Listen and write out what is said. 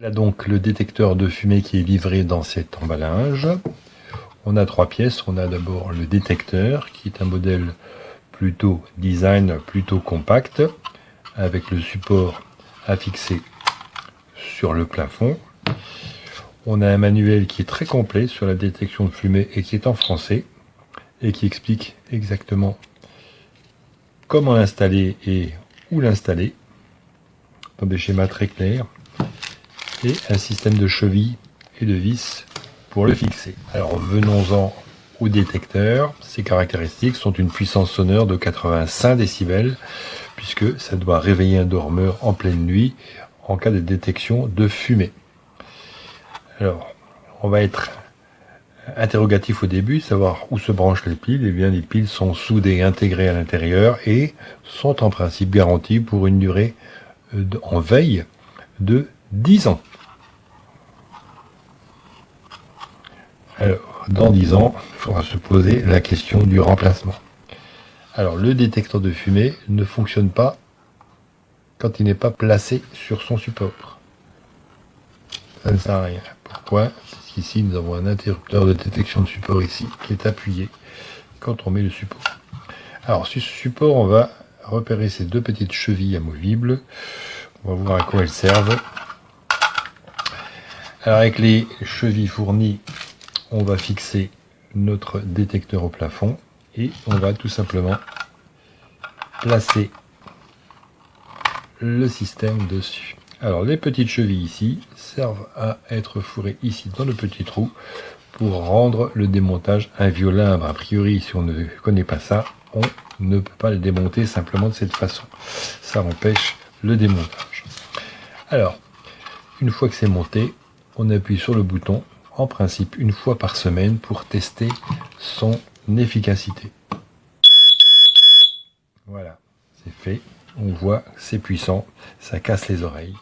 Là donc le détecteur de fumée qui est livré dans cet emballage. On a 3 pièces. On a d'abord le détecteur qui est un modèle plutôt design, plutôt compact, avec le support à fixer sur le plafond. On a un manuel qui est très complet sur la détection de fumée et qui est en français et qui explique exactement comment l'installer et où l'installer dans des schémas très clairs, et un système de chevilles et de vis pour le fixer. Alors venons-en au détecteur. Ses caractéristiques sont une puissance sonore de 85 décibels puisque ça doit réveiller un dormeur en pleine nuit en cas de détection de fumée. Alors on va être interrogatif au début, savoir où se branchent les piles. Eh bien, les piles sont soudées, intégrées à l'intérieur et sont en principe garanties pour une durée en veille de 10 ans. Alors, dans 10 ans, il faudra se poser la question du remplacement. Alors, le détecteur de fumée ne fonctionne pas quand il n'est pas placé sur son support. Ça ne sert à rien. Pourquoi? Parce qu'ici, nous avons un interrupteur de détection de support ici, qui est appuyé quand on met le support. Alors, sur ce support, on va repérer ces 2 petites chevilles amovibles. On va voir à quoi elles servent. Alors, avec les chevilles fournies, on va fixer notre détecteur au plafond et on va tout simplement placer le système dessus. Alors les petites chevilles ici servent à être fourrées ici dans le petit trou pour rendre le démontage inviolable. A priori, si on ne connaît pas ça, on ne peut pas le démonter simplement de cette façon. Ça empêche le démontage. Alors, une fois que c'est monté, on appuie sur le bouton, en principe une fois par semaine, pour tester son efficacité. Voilà, c'est fait. On voit, c'est puissant, ça casse les oreilles.